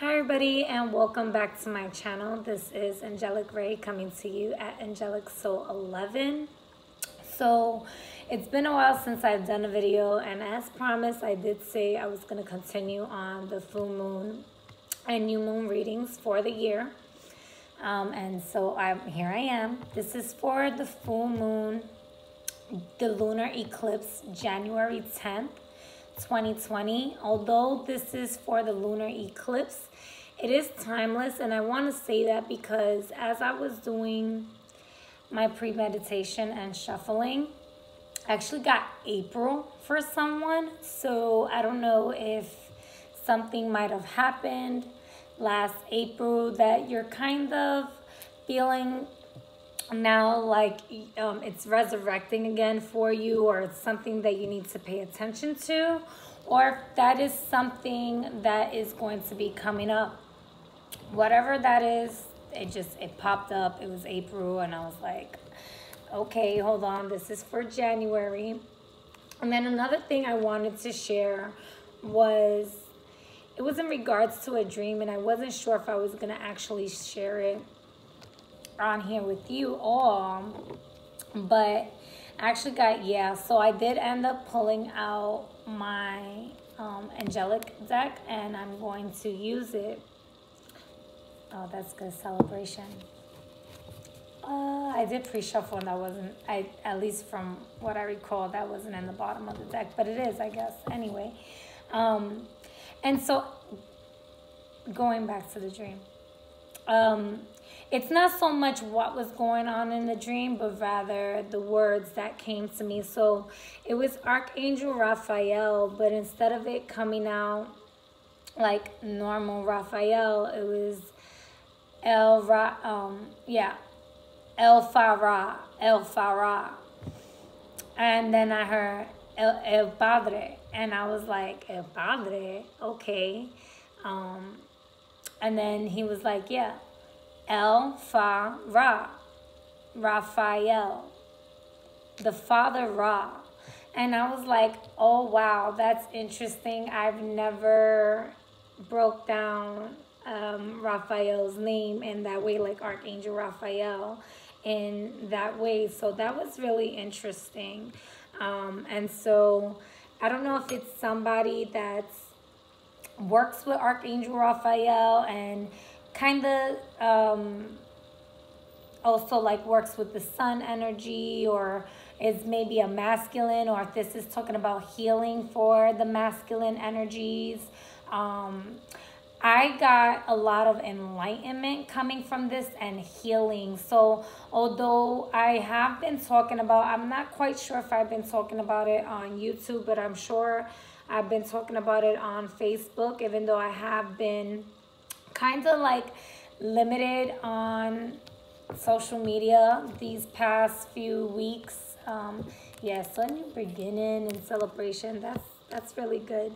Hi everybody and welcome back to my channel. This is Angelic Ray coming to you at Angelic Soul 11. So it's been a while since I've done a video, and as promised I did say I was going to continue on the full moon and new moon readings for the year. And so here I am. This is for the full moon, the lunar eclipse, January 10th. 2020. Although this is for the lunar eclipse, it is timeless, and I want to say that because as I was doing my pre-meditation and shuffling, I actually got April for someone. So I don't know if something might have happened last April that you're kind of feeling now like it's resurrecting again for you, or it's something that you need to pay attention to, or if that is something that is going to be coming up. Whatever that is, it popped up. It was April, and I was like, okay, hold on, this is for January. And then another thing I wanted to share was, it was in regards to a dream, and I wasn't sure if I was going to actually share it on here with you all, but I actually got, so I did end up pulling out my angelic deck, and I'm going to use it. Oh, that's good. Celebration. I did pre-shuffle, and that wasn't, at least from what I recall, that wasn't in the bottom of the deck, but it is, I guess, anyway. And so going back to the dream, it's not so much what was going on in the dream, but rather the words that came to me. So it was Archangel Raphael, but instead of it coming out like normal Raphael, it was El Farah. And then I heard El Padre, and I was like, El Padre, okay. And then he was like, yeah, El Farah, Raphael, the Father Ra. And I was like, oh wow, that's interesting. I've never broke down Raphael's name in that way, like Archangel Raphael in that way. So that was really interesting. And so I don't know if it's somebody that works with Archangel Raphael and kind of also like works with the sun energy, or is maybe a masculine, or if this is talking about healing for the masculine energies. I got a lot of enlightenment coming from this and healing. So although I have been talking about, I'm not quite sure if I've been talking about it on YouTube, but I'm sure I've been talking about it on Facebook, even though I have been kind of like limited on social media these past few weeks. Yeah, so a new beginning and celebration, that's really good.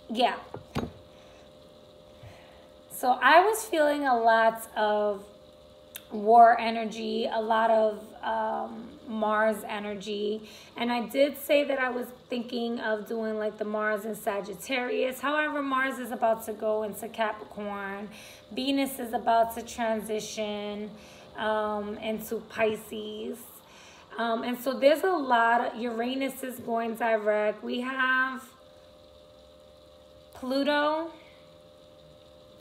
Yeah, so I was feeling a lot of war energy, a lot of Mars energy, and I did say that I was thinking of doing like the Mars in Sagittarius. However, Mars is about to go into Capricorn, Venus is about to transition into Pisces, and so there's a lot of, Uranus is going direct. We have Pluto,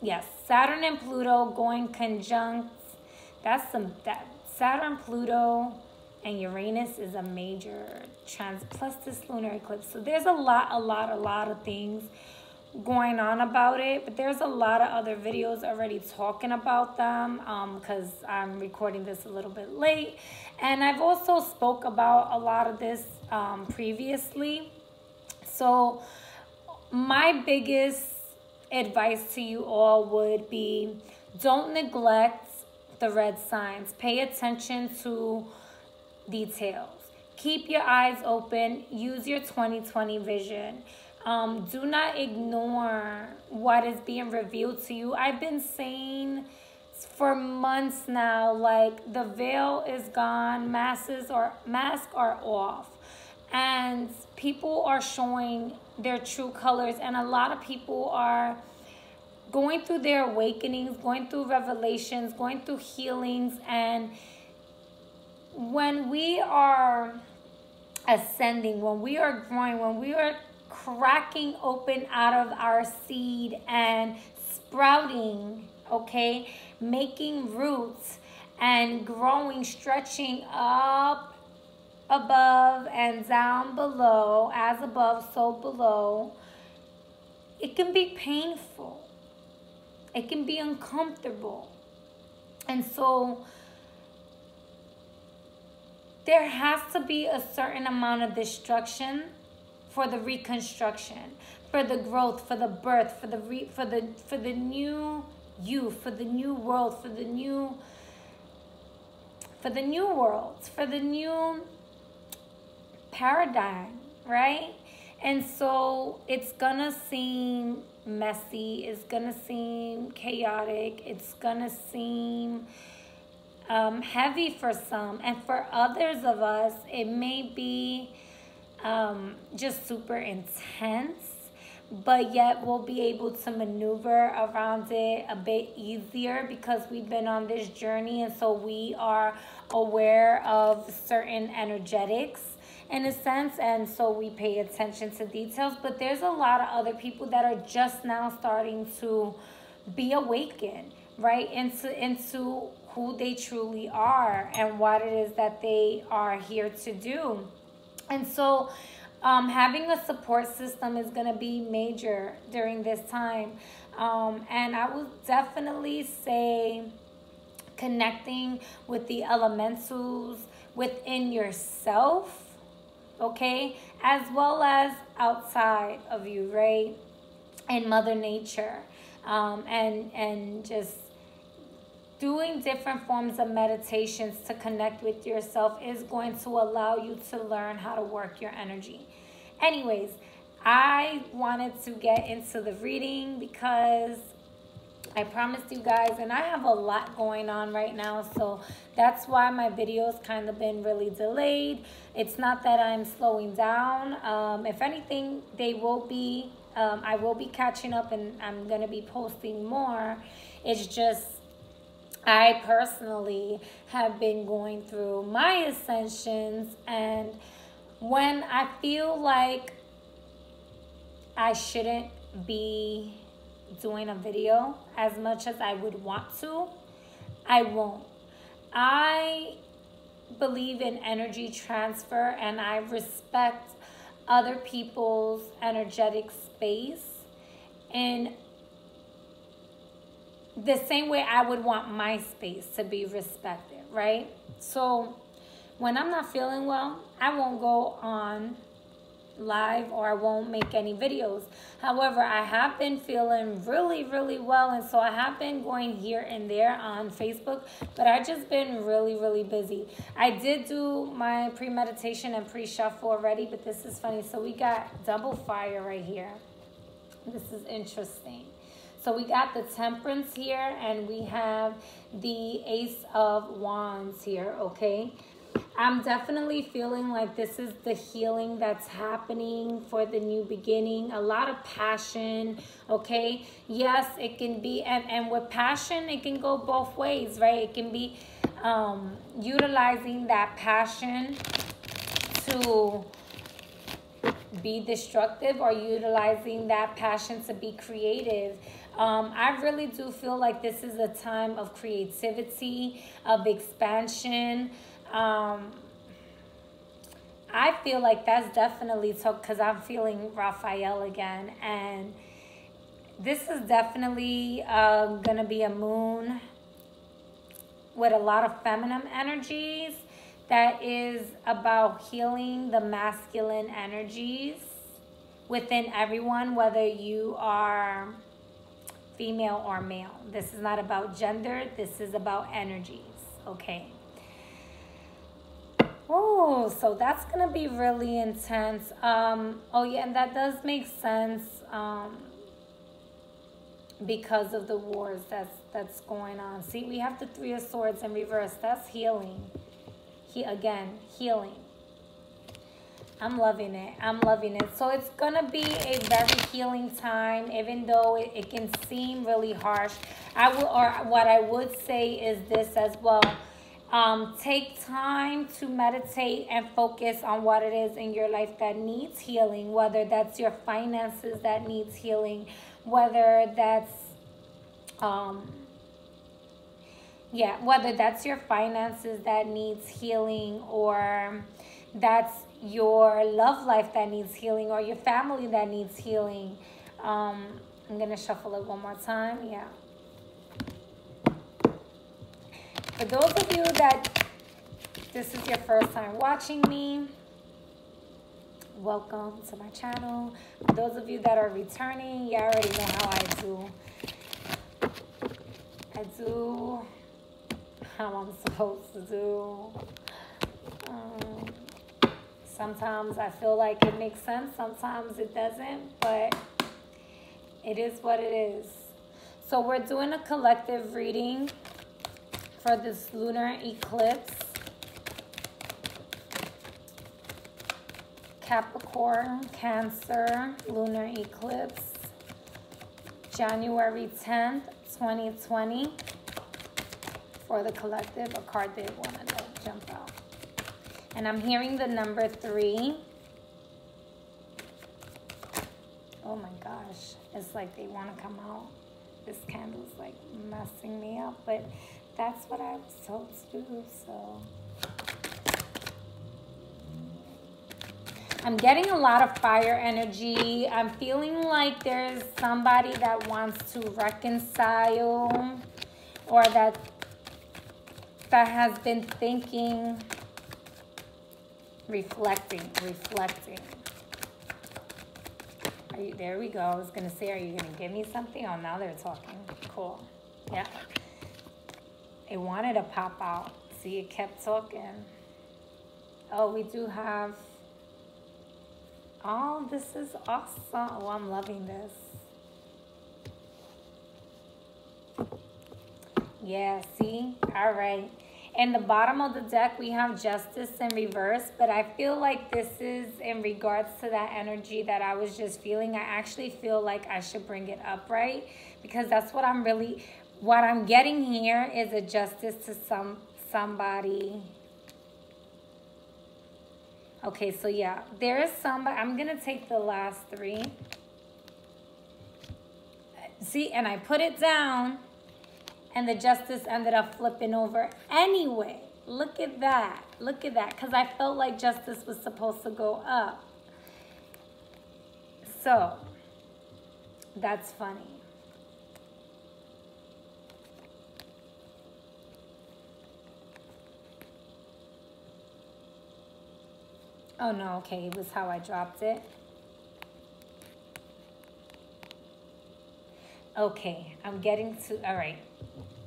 yes, Saturn and Pluto going conjunct. That's that Saturn, Pluto, and Uranus is a major plus this lunar eclipse. So there's a lot of things going on about it, but there's a lot of other videos already talking about them because I'm recording this a little bit late, and I've also spoke about a lot of this previously. So my biggest advice to you all would be, don't neglect the red signs. Pay attention to details. Keep your eyes open. Use your 20/20 vision. Do not ignore what is being revealed to you. I've been saying for months now, like, the veil is gone, masks are off, and people are showing their true colors. And a lot of people are going through their awakenings, going through revelations, going through healings. And when we are ascending, when we are growing, when we are cracking open out of our seed and sprouting, okay, making roots and growing, stretching up above and down below, as above, so below, it can be painful. It can be uncomfortable. And so there has to be a certain amount of destruction for the reconstruction, for the growth, for the birth, for the new you, for the new world, for the new worlds, for the new paradigm, right? And so it's gonna seem messy, it's gonna seem chaotic, it's gonna seem heavy for some, and for others of us it may be just super intense, but yet we'll be able to maneuver around it a bit easier because we've been on this journey, and so we are aware of certain energetics in a sense, and so we pay attention to details. But there's a lot of other people that are just now starting to be awakened, right, into who they truly are and what it is that they are here to do. And so having a support system is going to be major during this time. And I would definitely say connecting with the elementals within yourself, okay, as well as outside of you, right, in Mother Nature, and just doing different forms of meditations to connect with yourself is going to allow you to learn how to work your energy. Anyways, I wanted to get into the reading because I promised you guys, and I have a lot going on right now, so that's why my videos kind of been really delayed. It's not that I'm slowing down. If anything, they will be, I will be catching up, and I'm going to be posting more. It's just I personally have been going through my ascensions, and when I feel like I shouldn't be doing a video as much as I would want to, I won't. I believe in energy transfer, and I respect other people's energetic space in the same way I would want my space to be respected, right? So when I'm not feeling well, I won't go on live or I won't make any videos. However, I have been feeling really, really well, and so I have been going here and there on Facebook, but I've just been really, really busy. I did do my pre-meditation and pre-shuffle already, but this is funny. So we got double fire right here. This is interesting. So we got the Temperance here, and we have the Ace of Wands here, okay? I'm definitely feeling like this is the healing that's happening for the new beginning. A lot of passion, okay? Yes, it can be, and with passion, it can go both ways, right? It can be utilizing that passion to be destructive, or utilizing that passion to be creative. I really do feel like this is a time of creativity, of expansion. I feel like that's definitely so, because I'm feeling Raphael again, and this is definitely gonna be a moon with a lot of feminine energies that is about healing the masculine energies within everyone, whether you are female or male. This is not about gender, this is about energies, okay? Oh, so that's gonna be really intense. Oh yeah, and that does make sense because of the wars that's going on. See, we have the Three of Swords in reverse. That's healing. Again, healing. I'm loving it. I'm loving it. So it's going to be a very healing time, even though it can seem really harsh. What I would say is this as well. Take time to meditate and focus on what it is in your life that needs healing, whether that's your finances that needs healing, whether that's whether that's your finances that needs healing, or that's your love life that needs healing, or your family that needs healing. I'm going to shuffle it one more time. Yeah. For those of you that this is your first time watching me, welcome to my channel. For those of you that are returning, you already know how I do. I do how I'm supposed to do. Sometimes I feel like it makes sense, sometimes it doesn't, but it is what it is. So we're doing a collective reading for this lunar eclipse. Capricorn, Cancer, lunar eclipse, January 10th, 2020. For the collective, a card did want to jump out. And I'm hearing the number 3. Oh my gosh. It's like they want to come out. This candle's like messing me up, but that's what I was told to do, so. I'm getting a lot of fire energy. I'm feeling like there's somebody that wants to reconcile, or that has been thinking, reflecting. There we go. I was going to say, are you going to give me something? Oh, now they're talking. Cool. Yeah. It wanted to pop out. See, it kept talking. Oh, we do have... Oh, this is awesome. Oh, I'm loving this. Yeah, see? All right. In the bottom of the deck, we have Justice in reverse, but I feel like this is in regards to that energy that I was just feeling. I actually feel like I should bring it upright, because that's what what I'm getting here is a justice to somebody. Okay, so yeah, there is somebody. I'm going to take the last 3. See, and I put it down. And the justice ended up flipping over anyway. Look at that. Look at that. Because I felt like justice was supposed to go up. So, that's funny. Oh, no. Okay, it was how I dropped it. Okay, I'm getting to... All right.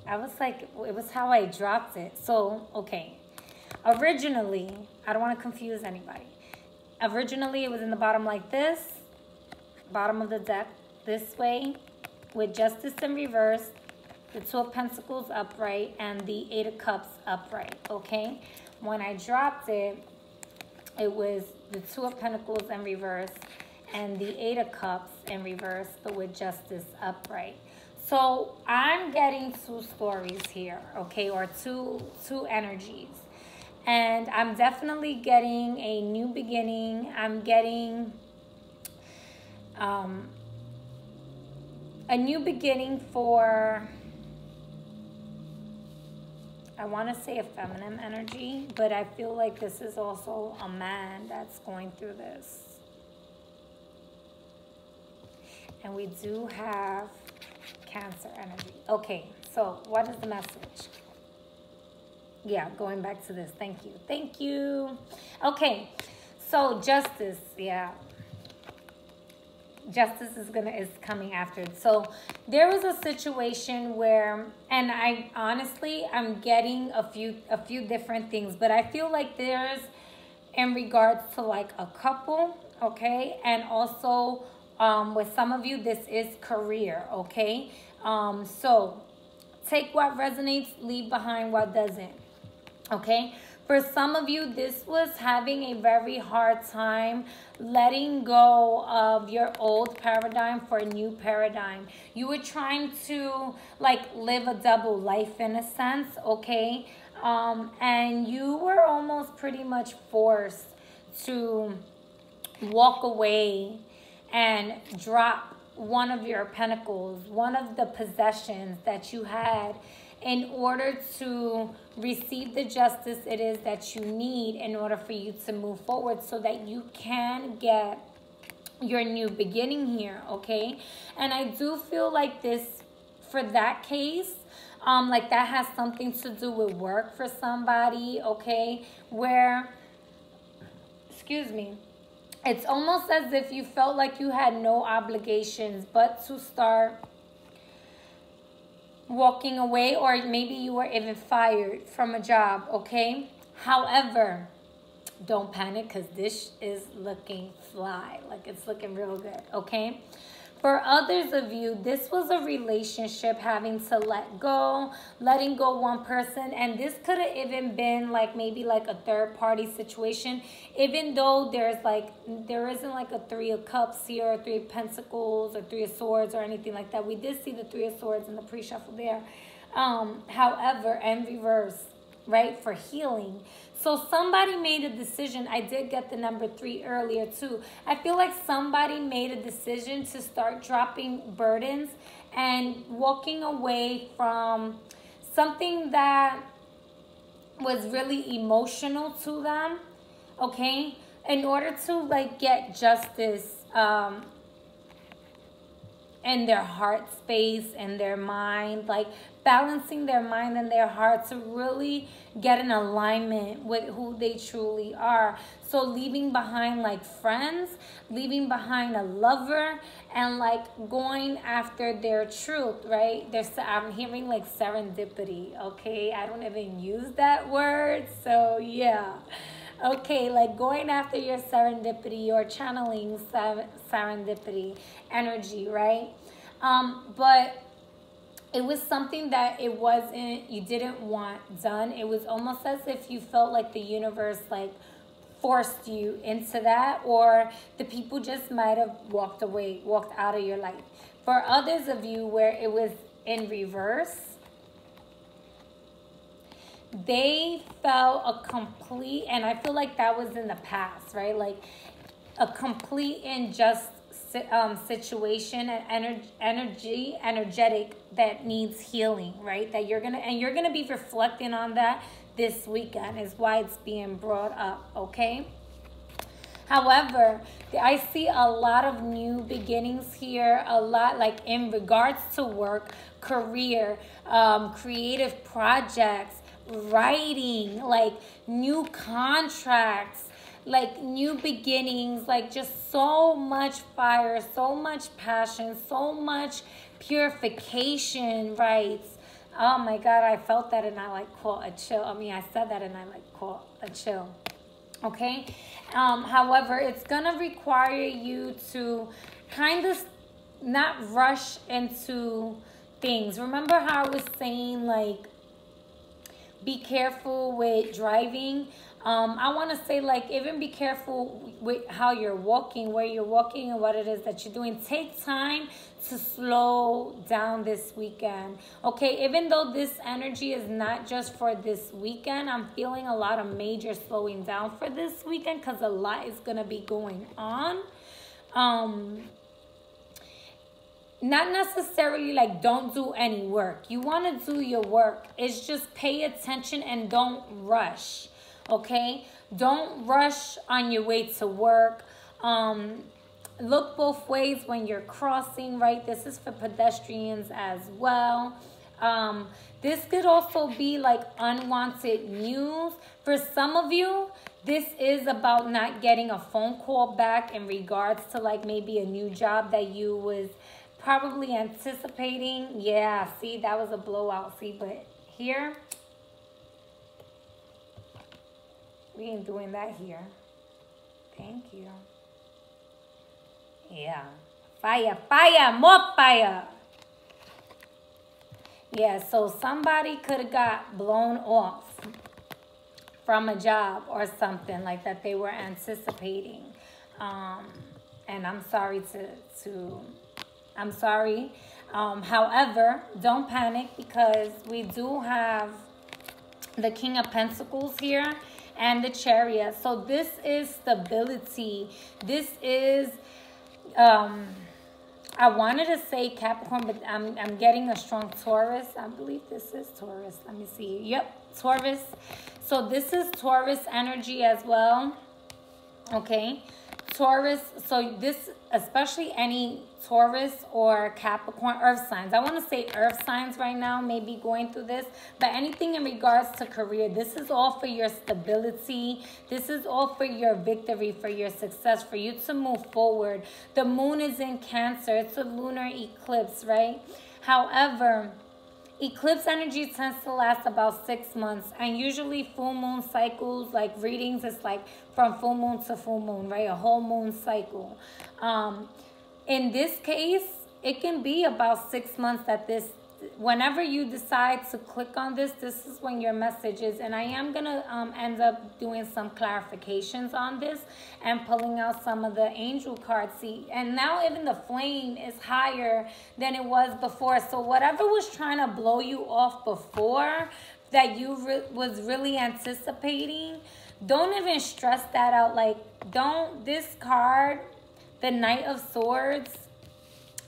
I was like, it was how I dropped it. So, okay. Originally, I don't want to confuse anybody. Originally, it was in the bottom like this. Bottom of the deck this way. With Justice in reverse. The 2 of Pentacles upright. And the 8 of Cups upright. Okay? When I dropped it, it was the 2 of Pentacles in reverse. And the 8 of Cups in reverse. But with Justice upright. So I'm getting 2 stories here, okay, or two energies. And I'm definitely getting a new beginning. I'm getting a new beginning for, I want to say a feminine energy, but I feel like this is also a man that's going through this. And we do have Cancer energy. Okay, so what is the message? Yeah, going back to this. Thank you. Thank you. Okay, so justice. Yeah. Justice is coming after. So there was a situation where, and I'm getting a few different things, but I feel like there's in regards to like a couple, okay, and also with some of you, this is career, okay? So take what resonates, leave behind what doesn't, okay? For some of you, this was having a very hard time letting go of your old paradigm for a new paradigm. You were trying to like live a double life in a sense, okay? And you were almost pretty much forced to walk away and drop one of your pentacles, one of the possessions that you had, in order to receive the justice it is that you need in order for you to move forward, so that you can get your new beginning here, okay? And I do feel like this, for that case, like that has something to do with work for somebody, okay? Where, excuse me, it's almost as if you felt like you had no obligations but to start walking away, or maybe you were even fired from a job, okay? However, don't panic, because this is looking fly, like it's looking real good, okay? For others of you, this was a relationship having to letting go one person, and this could have even been like maybe like a third party situation, even though there isn't like a 3 of cups here, or 3 of pentacles, or 3 of swords, or anything like that. We did see the 3 of swords in the pre-shuffle there. However, in reverse, right, for healing. So somebody made a decision. I did get the number 3 earlier too. I feel like somebody made a decision to start dropping burdens and walking away from something that was really emotional to them, okay, in order to like get justice in their heart space and their mind, like balancing their mind and their heart to really get in alignment with who they truly are. So leaving behind like friends, leaving behind a lover, and like going after their truth, right? I'm hearing like serendipity, okay? I don't even use that word, so yeah. Okay, like going after your serendipity or channeling serendipity energy, right? But it was something that you didn't want done. It was almost as if you felt like the universe like forced you into that, or the people just might have walked out of your life. For others of you where it was in reverse, they felt a complete, and I feel like that was in the past, right? Like a complete unjust situation and energetic that needs healing, right? That you're gonna be reflecting on that this weekend, is why it's being brought up, okay? However, I see a lot of new beginnings here, a lot like in regards to work, career, creative projects, writing, like new contracts, like new beginnings, like just so much fire, so much passion, so much purification, right? Oh my God, I felt that and I like caught a chill. I mean, I said that and I like caught a chill. Okay? However, it's gonna require you to kind of not rush into things. Remember how I was saying, like, be careful with driving? I want to say, like, even be careful with how you're walking, where you're walking, and what it is that you're doing. Take time to slow down this weekend, okay? Even though this energy is not just for this weekend, I'm feeling a lot of major slowing down for this weekend, because a lot is going to be going on. Not necessarily like don't do any work. You want to do your work. It's just pay attention and don't rush, okay? Don't rush on your way to work. Look both ways when you're crossing, right? This is for pedestrians as well. This could also be like unwanted news. For some of you, this is about not getting a phone call back in regards to like maybe a new job that you was probably anticipating. Yeah, see, that was a blowout. See, but here, we ain't doing that here. Thank you. Yeah. Fire, fire, more fire. Yeah, so somebody could have got blown off from a job or something like that they were anticipating. And I'm sorry I'm sorry. However, don't panic, because we do have the King of Pentacles here and the Chariot. So this is stability. This is, I wanted to say Capricorn, but I'm getting a strong Taurus. I believe this is Taurus. Let me see. Yep, Taurus. So this is Taurus energy as well. Okay. Taurus, so this, especially any Taurus or Capricorn, earth signs. I want to say earth signs right now, maybe going through this, but anything in regards to career, this is all for your stability. This is all for your victory, for your success, for you to move forward. The moon is in Cancer. It's a lunar eclipse, right? However, eclipse energy tends to last about 6 months, and usually full moon cycles, like readings, it's like from full moon to full moon, right? A whole moon cycle. In this case, it can be about 6 months that this, whenever you decide to click on this, this is when your message is. And I am going to end up doing some clarifications on this and pulling out some of the angel cards. See, and now even the flame is higher than it was before. So whatever was trying to blow you off before that you was really anticipating, don't even stress that out. Like, don't, this card, the Knight of Swords,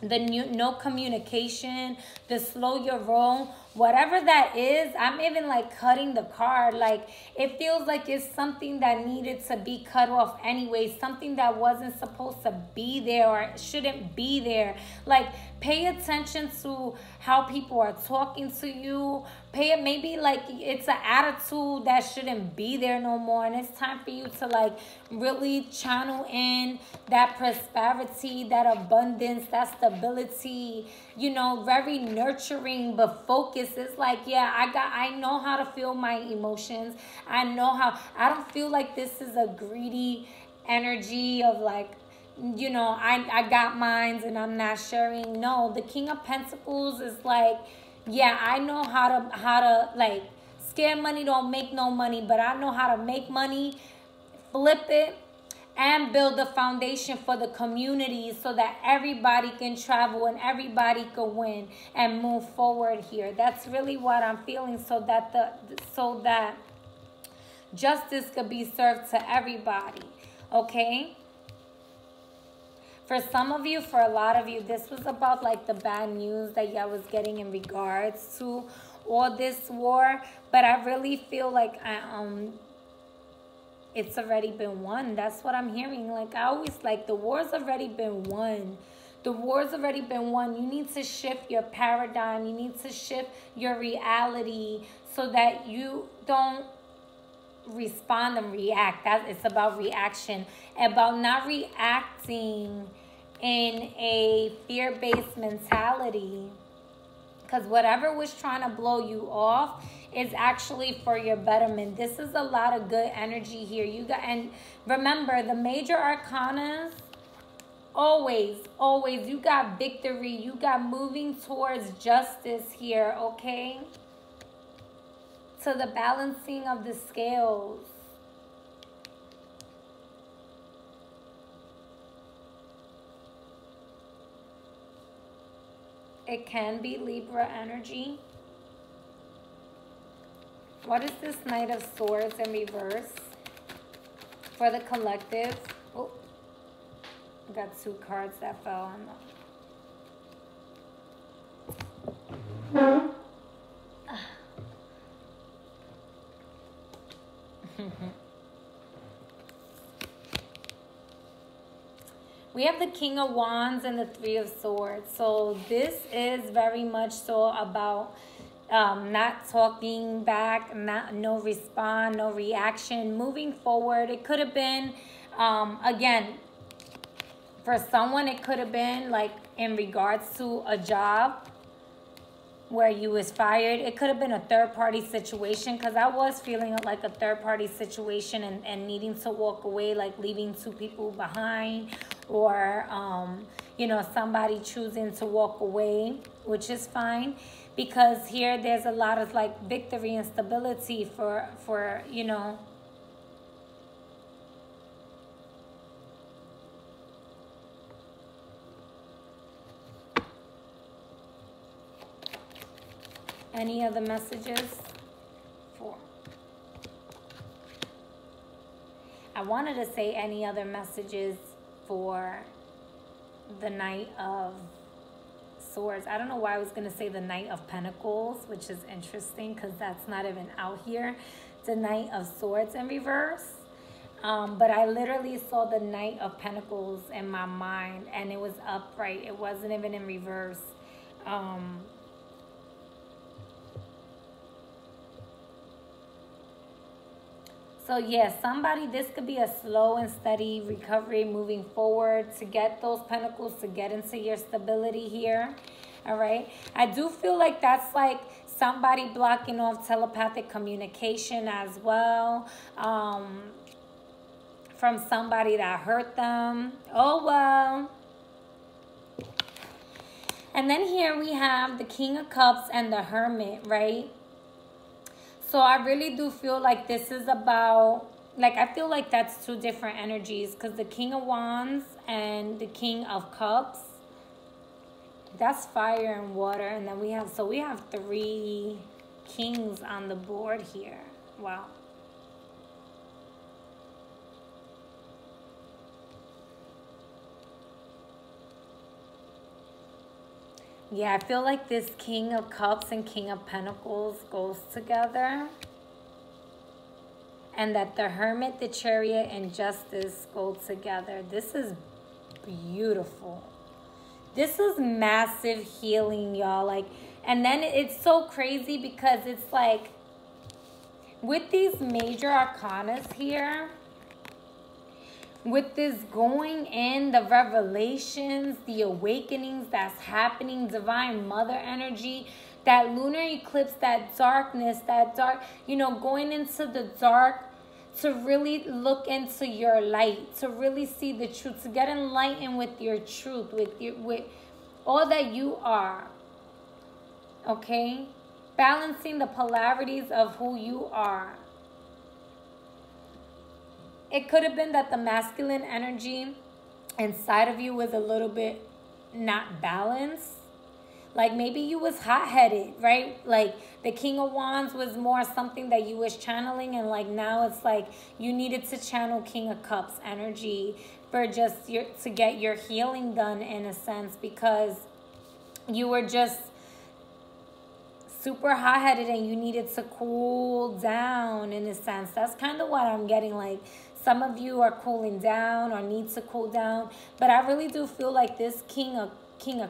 the no communication, the slow your roll, whatever that is, I'm even like cutting the card. Like, it feels like it's something that needed to be cut off anyway, something that wasn't supposed to be there or shouldn't be there. Like, pay attention to how people are talking to you. Pay it, maybe like it's an attitude that shouldn't be there no more, and it's time for you to like really channel in that prosperity, that abundance, that stability, you know, very nurturing but focused. It's like, yeah, I know how to feel my emotions. I know how, I don't feel like this is a greedy energy of like, you know, I got mines and I'm not sharing. No, the King of Pentacles is like, yeah, I know how to like, scared money don't make no money, but I know how to make money, flip it, and build a foundation for the community so that everybody can travel and everybody can win and move forward here. That's really what I'm feeling, so that justice could be served to everybody. Okay? For some of you, for a lot of you, this was about like the bad news that y'all was getting in regards to all this war. But I really feel like it's already been won. That's what I'm hearing. Like, I always like, the war's already been won. The war's already been won. You need to shift your paradigm. You need to shift your reality so that you don't respond and react. It's about reaction, about not reacting in a fear-based mentality, because whatever was trying to blow you off is actually for your betterment. This is a lot of good energy here. You got, and remember, the major arcanas, always you got victory. You got moving towards justice here. Okay, to the balancing of the scales. It can be Libra energy. What is this Knight of Swords in reverse for the collective? Oh, I got 2 cards that fell on. We have the King of Wands and the 3 of Swords. So this is very much so about not talking back, no response, no reaction, moving forward. It could have been, again, for someone, it could have been like in regards to a job where you was fired. It could have been a third-party situation, because I was feeling like a third-party situation and needing to walk away, like leaving 2 people behind, or you know, somebody choosing to walk away, which is fine, because here there's a lot of like victory and stability for you know, Any other messages for... I wanted to say any other messages for the Knight of Swords. I don't know why I was going to say the Knight of Pentacles, which is interesting because that's not even out here. The Knight of Swords in reverse. But I literally saw the Knight of Pentacles in my mind, and it was upright. It wasn't even in reverse. So yeah, somebody, this could be a slow and steady recovery moving forward to get those pentacles, to get into your stability here. All right. I do feel like that's like somebody blocking off telepathic communication as well. From somebody that hurt them. Oh, well. And then here we have the King of Cups and the Hermit, right? So I really do feel like this is about, like, I feel like that's two different energies, because the King of Wands and the King of Cups, that's fire and water. And then we have, so we have 3 kings on the board here. Wow. Yeah, I feel like this King of Cups and King of Pentacles goes together. And that the Hermit, the Chariot, and Justice go together. This is beautiful. This is massive healing, y'all. Like, and then it's so crazy because it's like, with these major arcanas here, with this going in, the revelations, the awakenings that's happening, divine mother energy, that lunar eclipse, that darkness, that dark, you know, going into the dark to really look into your light, to really see the truth, to get enlightened with your truth, with all that you are. Okay? Balancing the polarities of who you are. It could have been that the masculine energy inside of you was a little bit not balanced. Like maybe you was hot-headed, right? Like the King of Wands was more something that you was channeling, and like now it's like you needed to channel King of Cups energy for just to get your healing done, in a sense, because you were just super hot-headed and you needed to cool down, in a sense. That's kind of what I'm getting. Like some of you are cooling down or need to cool down, but I really do feel like this King of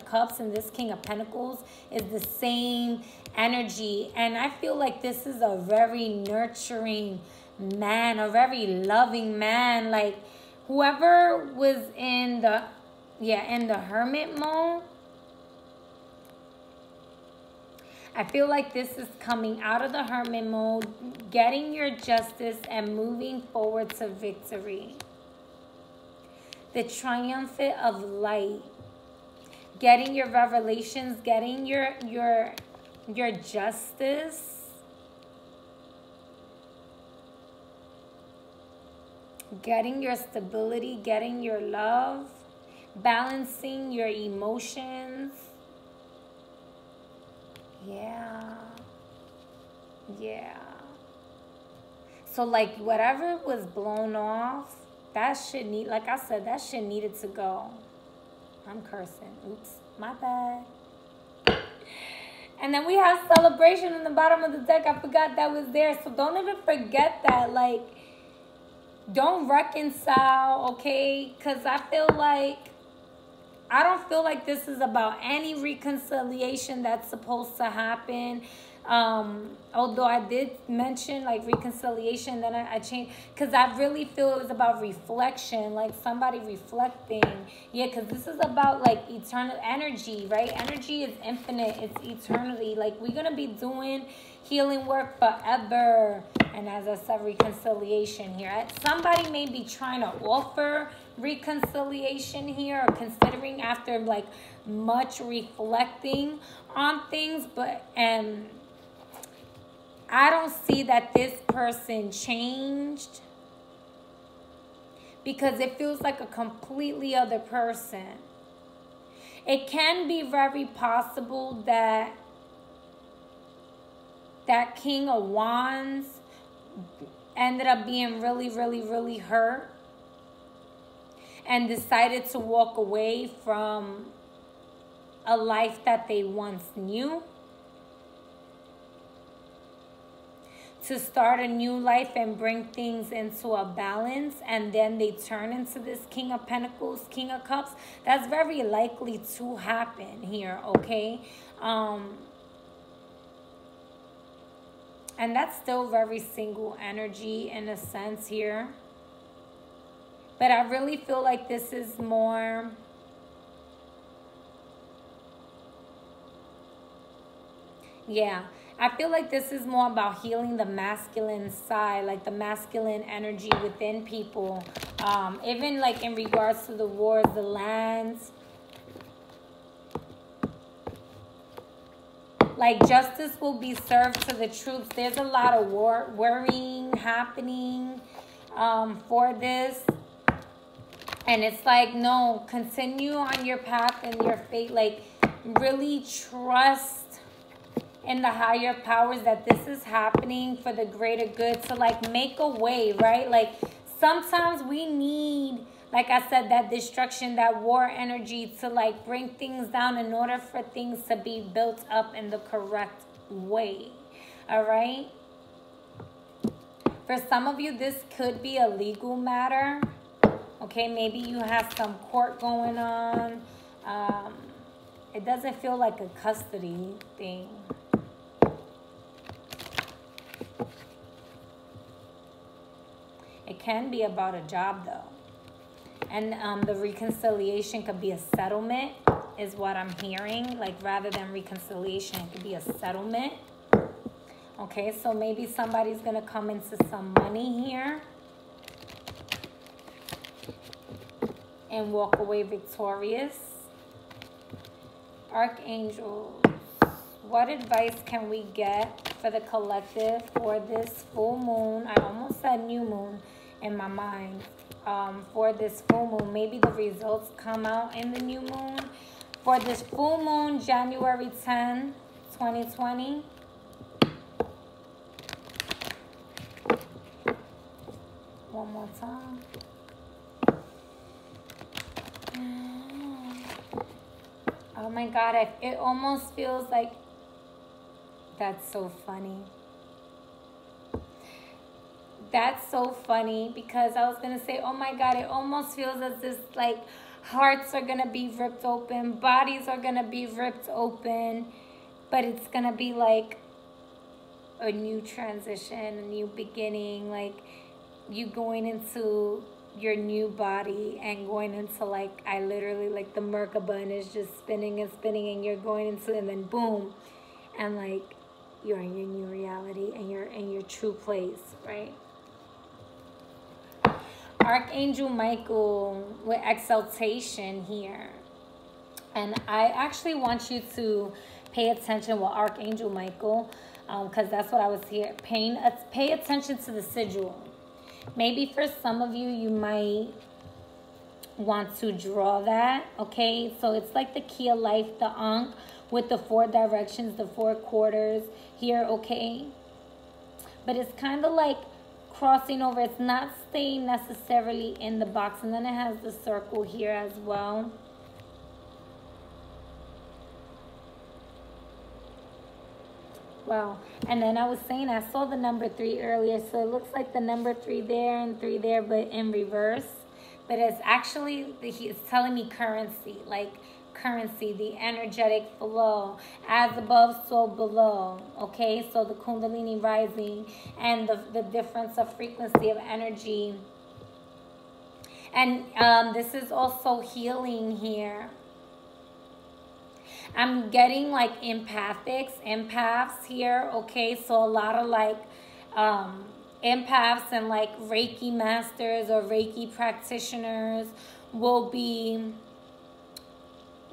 Cups and this King of Pentacles is the same energy. And I feel like this is a very nurturing man, a very loving man. Like whoever was in the Hermit mode, I feel like this is coming out of the Hermit mode, getting your justice and moving forward to victory. The triumphant of light. Getting your revelations, getting your justice. Getting your stability, getting your love. Balancing your emotions. Yeah. So like whatever was blown off, that shit like I said, that shit needed to go. I'm cursing. Oops, my bad. And then we have celebration in the bottom of the deck. I forgot that was there. So don't even forget that. Like, don't reconcile, okay? Because I don't feel like this is about any reconciliation that's supposed to happen. Although I did mention like reconciliation, then I changed, because I really feel it was about reflection, like somebody reflecting. Yeah, because this is about like eternal energy, right? Energy is infinite, it's eternity. Like we're gonna be doing healing work forever. And as I said, reconciliation here. Somebody may be trying to offer reconciliation here, or considering after like much reflecting on things, but I don't see that this person changed, because it feels like a completely other person. It can be very possible that that King of Wands ended up being really, really, really hurt and decided to walk away from a life that they once knew to start a new life and bring things into a balance, and then they turn into this King of Pentacles, King of Cups. That's very likely to happen here, okay? And that's still very single energy in a sense here. But I really feel like this is more... yeah, I feel like this is more about healing the masculine side, like the masculine energy within people. Even like in regards to the wars, the lands. Like justice will be served to the troops. There's a lot of worrying happening for this. And it's like, no, continue on your path and your fate. Like really trust in the higher powers that this is happening for the greater good, to like make a way, right? Like sometimes we need, like I said, that destruction, that war energy to like bring things down in order for things to be built up in the correct way. All right. For some of you, this could be a legal matter. Okay, maybe you have some court going on. It doesn't feel like a custody thing. It can be about a job though. And the reconciliation could be a settlement is what I'm hearing. Like rather than reconciliation, it could be a settlement. Okay, so maybe somebody's going to come into some money here and walk away victorious. Archangels, what advice can we get for the collective for this full moon? I almost said new moon in my mind. For this full moon, maybe the results come out in the new moon. For this full moon, January 10, 2020. One more time. Oh my God, it almost feels like, that's so funny. That's so funny because I was going to say, oh my God, it almost feels as if like hearts are going to be ripped open, bodies are going to be ripped open, but it's going to be like a new transition, a new beginning, like you going into your new body and going into like, I literally like the Merkaba and it's just spinning and spinning and you're going into, and then boom, and like you're in your new reality and you're in your true place, right? Archangel Michael with exaltation here. And I actually want you to pay attention with Archangel Michael because that's what I was here. Pay attention to the sigil. Maybe for some of you, you might want to draw that, okay? So it's like the key of life, the Ankh, with the 4 directions, the 4 quarters here, okay? But it's kind of like crossing over. It's not staying necessarily in the box. And then it has the circle here as well. Wow. And then I was saying I saw the number 3 earlier. So it looks like the number 3 there and 3 there, but in reverse. But it's actually, it's telling me currency, like currency, the energetic flow, as above, so below. Okay, so the Kundalini rising and the difference of frequency of energy. And this is also healing here. I'm getting like empaths here. Okay, so a lot of like empaths and like Reiki masters or Reiki practitioners will be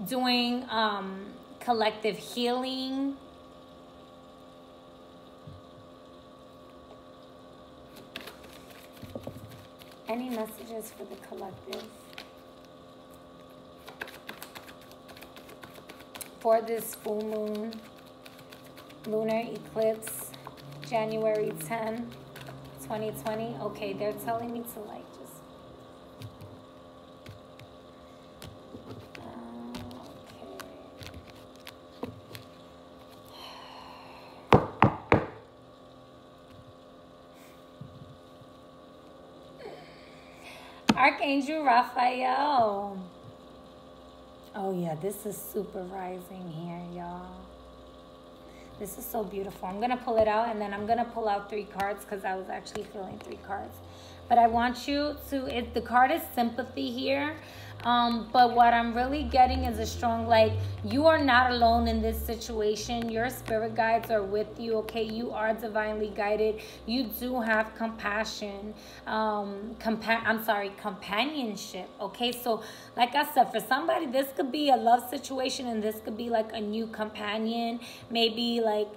doing collective healing. Any messages for the collective for this full moon, lunar eclipse January 10, 2020. Okay, they're telling me to like just... Archangel Raphael. Oh yeah, this is super rising here, y'all. This is so beautiful. I'm going to pull it out, and then I'm going to pull out 3 cards because I was actually feeling 3 cards. But I want you to, the card is sympathy here. But what I'm really getting is a strong, like, you are not alone in this situation. Your spirit guides are with you, okay? You are divinely guided. You do have compassion. Companionship, okay? So, like I said, for somebody, this could be a love situation, and this could be like a new companion. Maybe like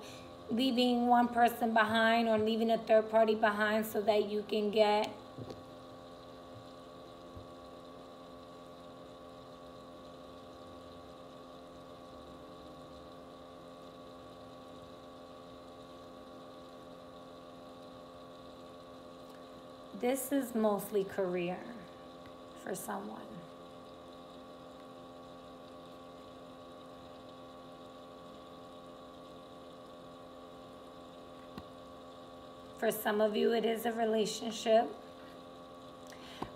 leaving one person behind or leaving a third party behind so that you can get... This is mostly career for someone. For some of you, it is a relationship.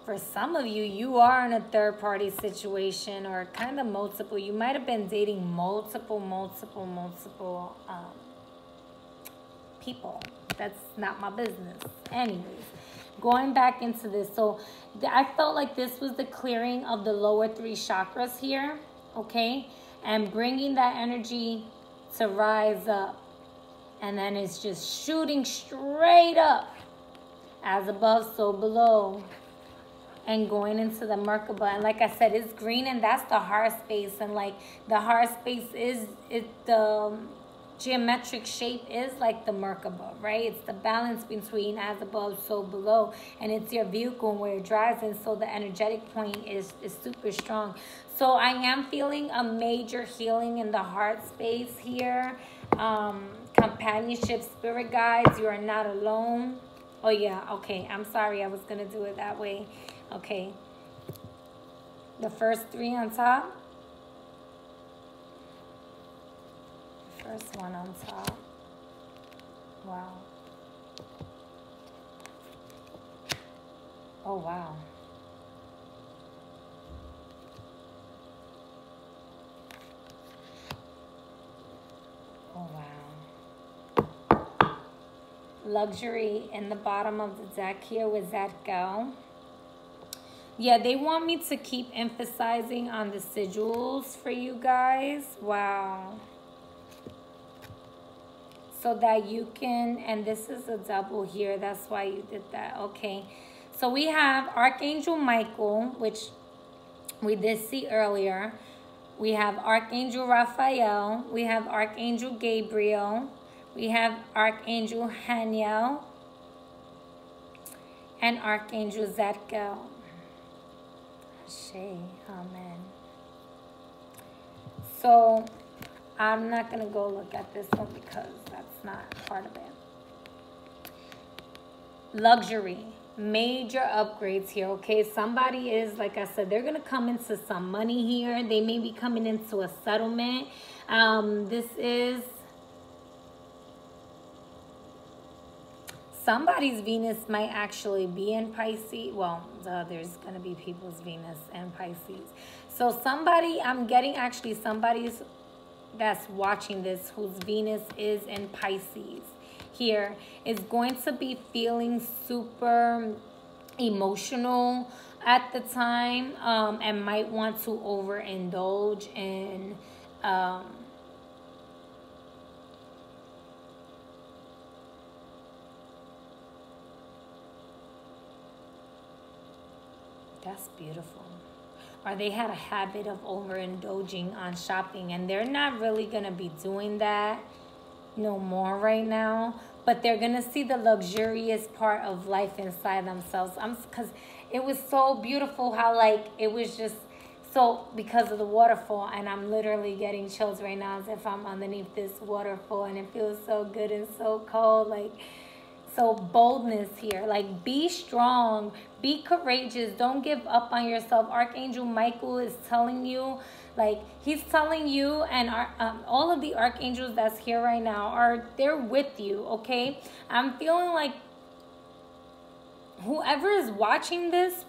For some of you, you are in a third-party situation or kind of multiple. You might have been dating multiple people. That's not my business. Anyways, going back into this. So I felt like this was the clearing of the lower 3 chakras here, okay? And bringing that energy to rise up. And then it's just shooting straight up. As above, so below. And going into the Merkaba. And like I said, it's green, and that's the heart space. And like the heart space is the geometric shape is like the Merkaba, right? It's the balance between as above, so below. And it's your vehicle and where it drives. And so the energetic point is super strong. So I am feeling a major healing in the heart space here. Companionship, spirit guides, you are not alone. Oh yeah, okay, I'm sorry, I was gonna do it that way. Okay, the first 3 on top. First one on top. Wow. Oh wow. Oh wow. Luxury in the bottom of the deck here. Where's that go? Yeah, they want me to keep emphasizing on the sigils for you guys. Wow. So that you can, and this is a double here. That's why you did that. Okay. So we have Archangel Michael, which we did see earlier. We have Archangel Raphael. We have Archangel Gabriel. We have Archangel Haniel and Archangel Zadkiel. Ashe, amen. So I'm not going to go look at this one because that's not part of it. Luxury, major upgrades here, okay? Somebody is, like I said, they're going to come into some money here. They may be coming into a settlement. This is... Somebody's Venus might actually be in Pisces. Well, there's going to be people's Venus and Pisces. So somebody, I'm getting actually somebody's that's watching this whose Venus is in Pisces here is going to be feeling super emotional at the time and might want to overindulge in... That's beautiful. Or they had a habit of overindulging on shopping, and they're not really going to be doing that no more right now. But they're going to see the luxurious part of life inside themselves. Because it was so beautiful how, like, it was just So because of the waterfall, and I'm literally getting chills right now as if I'm underneath this waterfall, and it feels so good and so cold. Like, so boldness here, like be strong, be courageous, don't give up on yourself. Archangel Michael is telling you, like he's telling you, and all of the archangels that's here right now they're with you, okay? I'm feeling like whoever is watching this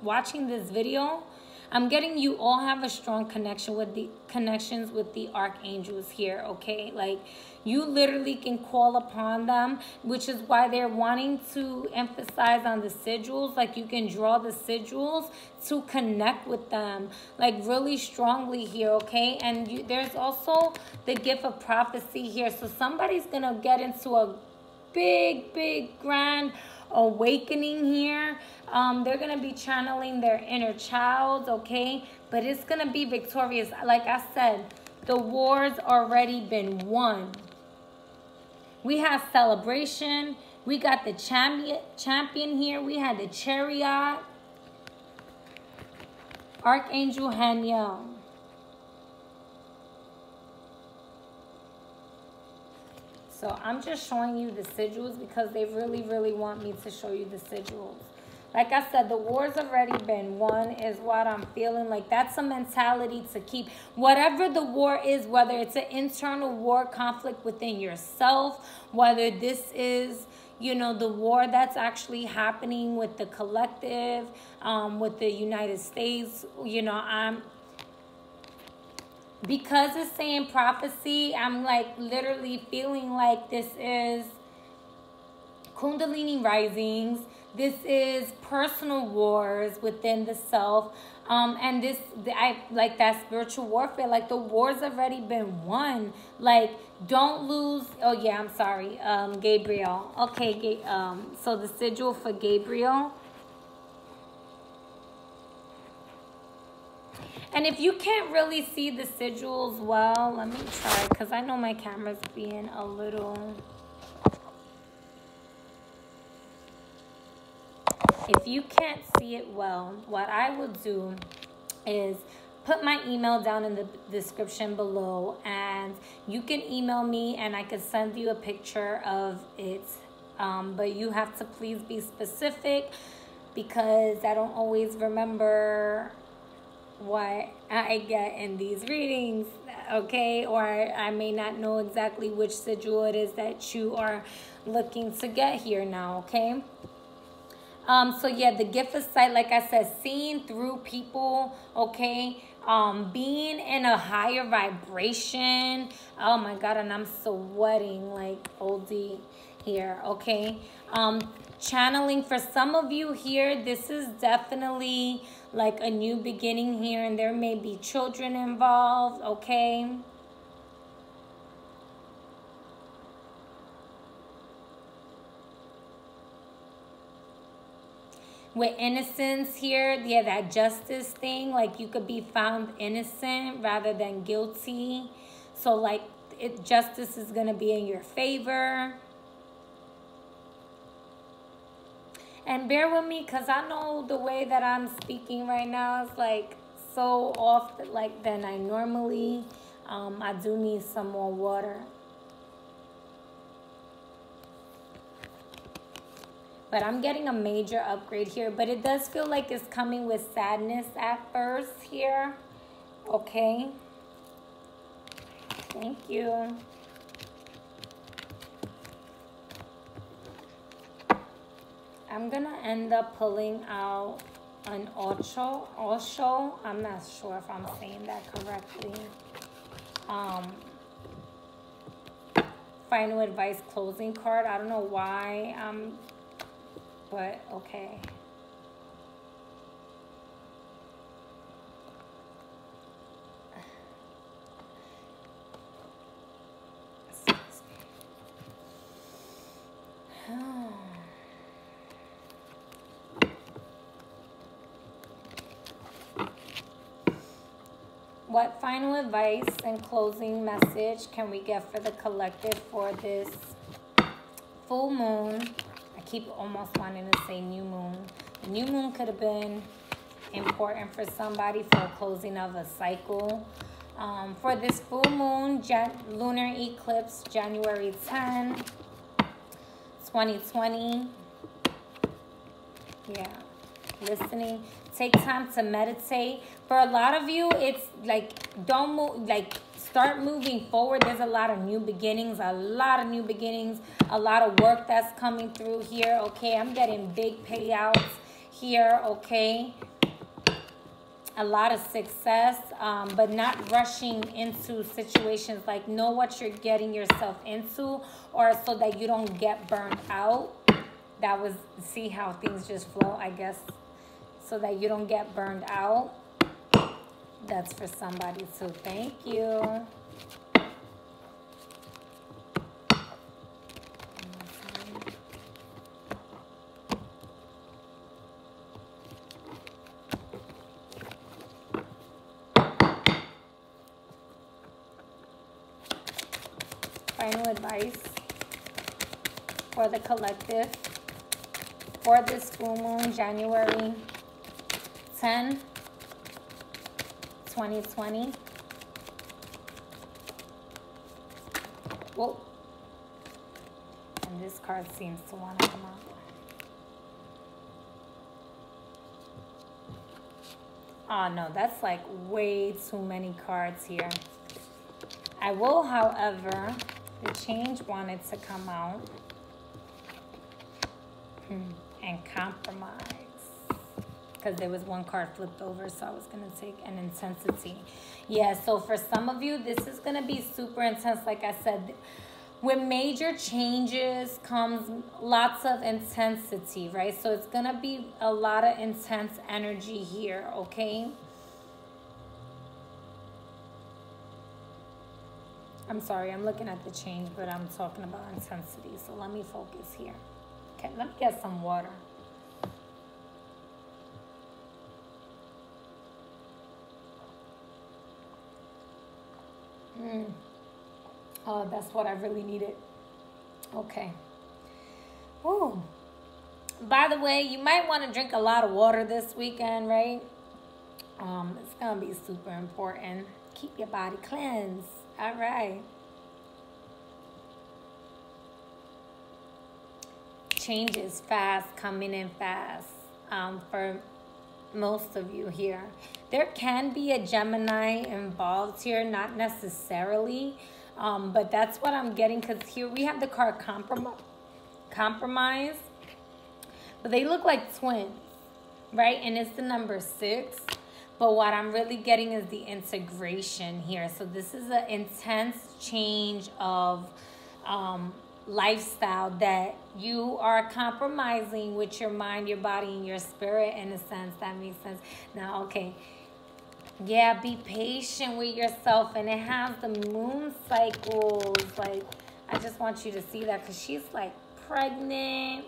watching this video, I'm getting you all have a strong connections with the archangels here, okay? Like you literally can call upon them, which is why they're wanting to emphasize on the sigils. Like you can draw the sigils to connect with them, like really strongly here, okay? And there's also the gift of prophecy here. So somebody's gonna get into a big grand awakening here. They're gonna be channeling their inner child, okay? But it's gonna be victorious. Like I said, the war's already been won. We have celebration. We got the champion here. We had the chariot. Archangel Haniel. So I'm just showing you the sigils because they really want me to show you the sigils. Like I said, the war's already been won is what I'm feeling. Like that's a mentality to keep. Whatever the war is, whether it's an internal war, conflict within yourself, whether this is, you know, the war that's actually happening with the collective, with the United States, you know, because it's saying prophecy, I'm like literally feeling like this is Kundalini risings. This is personal wars within the self. And I like that spiritual warfare. Like the war's already been won. Like don't lose. Oh yeah, I'm sorry. Gabriel. Okay. So the sigil for Gabriel. And if you can't really see the sigils well, let me try, because I know my camera's being a little... If you can't see it well, what I will do is put my email down in the description below, and you can email me and I can send you a picture of it. But you have to please be specific because I don't always remember what I get in these readings, okay? Or I may not know exactly which sigil it is that you are looking to get here now, okay? So yeah, the gift of sight, like I said, seeing through people, okay? Being in a higher vibration. Oh my God, and I'm sweating like OD here, okay? Channeling for some of you here, this is definitely like a new beginning here, and there may be children involved, okay? With innocence here, yeah, that justice thing, like you could be found innocent rather than guilty. So like justice is going to be in your favor. And bear with me because I know the way that I'm speaking right now is like so off like than I normally. I do need some more water. But I'm getting a major upgrade here. But it does feel like it's coming with sadness at first here. Okay. Thank you. I'm going to end up pulling out an Osho. I'm not sure if I'm saying that correctly. Final advice closing card. I don't know why. But okay. What final advice and closing message can we get for the collective for this full moon? I keep almost wanting to say new moon. The new moon could have been important for somebody for a closing of a cycle. For this full moon, lunar eclipse, January 10, 2020. Yeah, listening. Take time to meditate. For a lot of you, it's like, don't move, like, start moving forward. There's a lot of new beginnings, a lot of work that's coming through here, okay? I'm getting big payouts here, okay? A lot of success, but not rushing into situations. Like, know what you're getting yourself into, or so that you don't get burned out. That was, see how things just flow, I guess, so that you don't get burned out. That's for somebody, so thank you. Final advice for the collective for this full moon, January 10, 2020. Whoa. And this card seems to want to come out. Oh no, that's like way too many cards here. I will, however, the change wanted to come out. And compromise. Because there was one card flipped over, so I was going to take an intensity. Yeah, so for some of you, this is going to be super intense. Like I said, with major changes comes lots of intensity, right? So it's going to be a lot of intense energy here, okay? I'm sorry, I'm looking at the change, but I'm talking about intensity. So let me focus here. Okay, let me get some water. Oh, that's what I really needed. Okay. Ooh. By the way, you might want to drink a lot of water this weekend, right? It's going to be super important. Keep your body cleansed. All right. Changes fast, coming in fast for most of you here. There can be a Gemini involved here, not necessarily, but that's what I'm getting, because here we have the card compromise, but they look like twins, right? And it's the number 6, but what I'm really getting is the integration here. So this is an intense change of lifestyle that you are compromising with your mind, your body, and your spirit, in a sense. That makes sense. Now, okay. Yeah, be patient with yourself. And it has the moon cycles. Like, I just want you to see that, because she's like pregnant.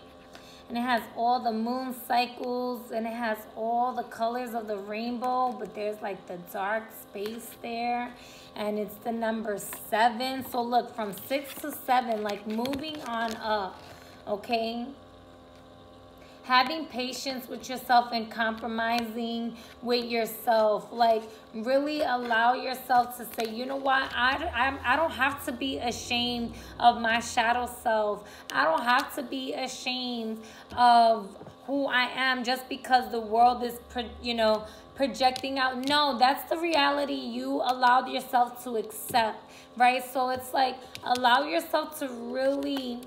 And it has all the moon cycles. And it has all the colors of the rainbow. But there's like the dark space there. And it's the number 7. So look, from 6 to 7, like moving on up, okay? Having patience with yourself and compromising with yourself. Like, really allow yourself to say, you know what? I don't have to be ashamed of my shadow self. I don't have to be ashamed of who I am just because the world is, projecting out. No, that's the reality you allowed yourself to accept, right? So it's like, allow yourself to really,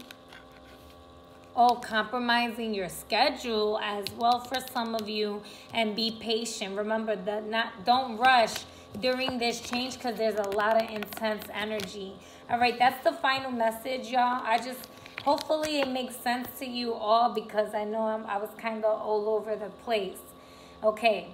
compromising your schedule as well for some of you, and be patient. Remember that don't rush during this change, because there's a lot of intense energy. All right, that's the final message, y'all. Hopefully it makes sense to you all, because I know I was kind of all over the place. Okay.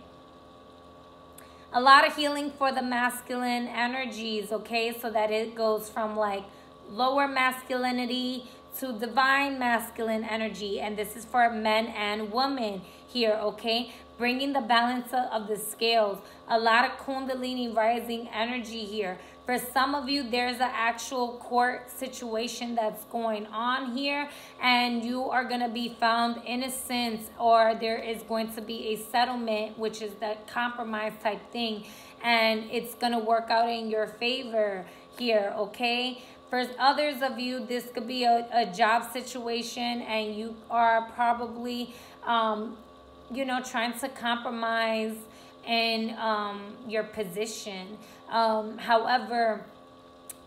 A lot of healing for the masculine energies, okay? So that it goes from like lower masculinity to divine masculine energy. And this is for men and women here, okay? Bringing the balance of the scales. A lot of Kundalini rising energy here. For some of you, there's an actual court situation that's going on here, and you are going to be found innocent, or there is going to be a settlement, which is that compromise type thing, and it's going to work out in your favor here, okay? For others of you, this could be a job situation, and you are probably, you know, trying to compromise in your position. However,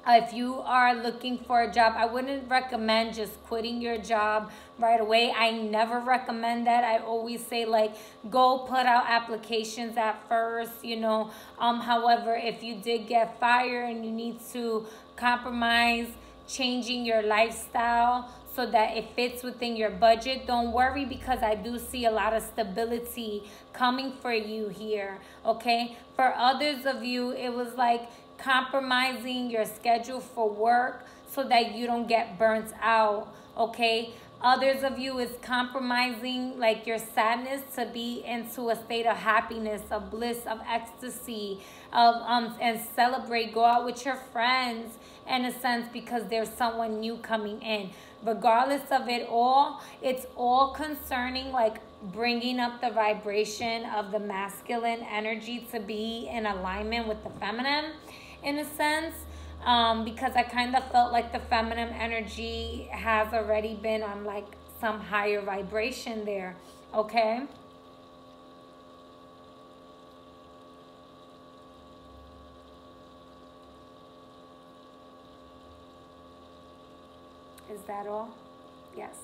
if you are looking for a job, I wouldn't recommend just quitting your job right away. I never recommend that. I always say, like, go put out applications at first, you know. However, if you did get fired and you need to compromise changing your lifestyle so that it fits within your budget, don't worry, because I do see a lot of stability coming for you here, okay? For others of you, it was like compromising your schedule for work so that you don't get burnt out, okay? Others of you is compromising like your sadness to be into a state of happiness, of bliss, of ecstasy, of and celebrate, go out with your friends in a sense, because there's someone new coming in. Regardless of it all, it's all concerning like bringing up the vibration of the masculine energy to be in alignment with the feminine in a sense. Because I kind of felt like the feminine energy has already been on like some higher vibration there, okay? Is that all? Yes.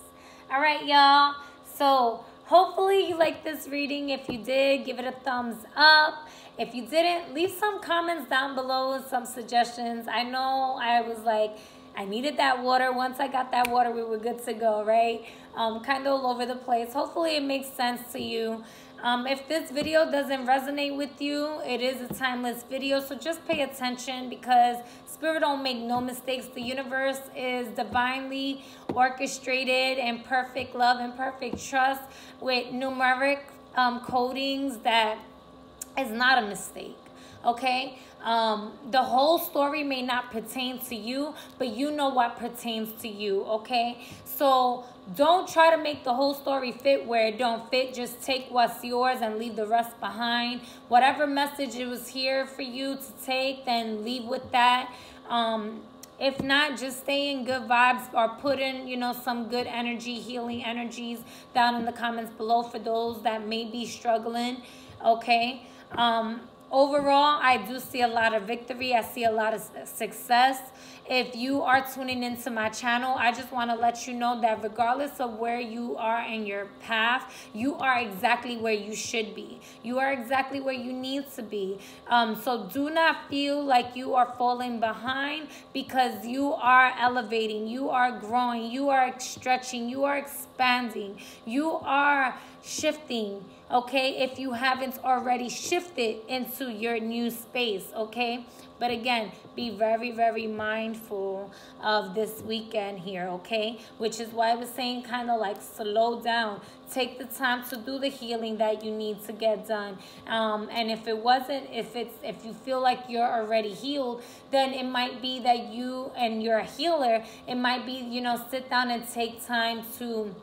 All right, y'all. So hopefully you liked this reading. If you did, give it a thumbs up. If you didn't, leave some comments down below and some suggestions. I know I was like, I needed that water. Once I got that water, we were good to go, right? Kind of all over the place. Hopefully it makes sense to you. If this video doesn't resonate with you, it is a timeless video, so just pay attention, because Spirit don't make no mistakes. The universe is divinely orchestrated in perfect love and perfect trust with numeric codings that is not a mistake, okay? The whole story may not pertain to you, but you know what pertains to you, okay? So don't try to make the whole story fit where it don't fit. Just take what's yours and leave the rest behind. Whatever message it was here for you to take, then leave with that. If not, just stay in good vibes, or put in, you know, some good energy, healing energies down in the comments below for those that may be struggling, okay? Overall, I do see a lot of victory. I see a lot of success. If you are tuning into my channel, I just want to let you know that regardless of where you are in your path, you are exactly where you should be. You are exactly where you need to be. So do not feel like you are falling behind, because you are elevating, you are growing, you are stretching, you are expanding, you are shifting, okay? If you haven't already shifted into your new space, okay? But again, be very, very mindful of this weekend here, okay? Which is why I was saying kind of like slow down. Take the time to do the healing that you need to get done. And if you feel like you're already healed, then it might be that you, and you're a healer, it might be, you know, sit down and take time to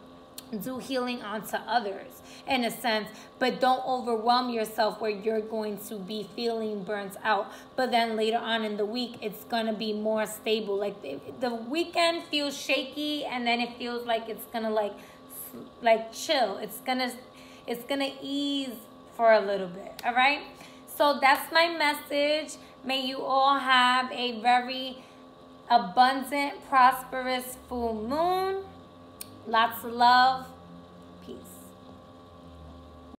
do healing onto others in a sense, but don't overwhelm yourself where you're going to be feeling burnt out. But then later on in the week, it's going to be more stable. Like the weekend feels shaky, and then it feels like it's going to like chill. It's going to ease for a little bit. All right. So that's my message. May you all have a very abundant, prosperous full moon. Lots of love.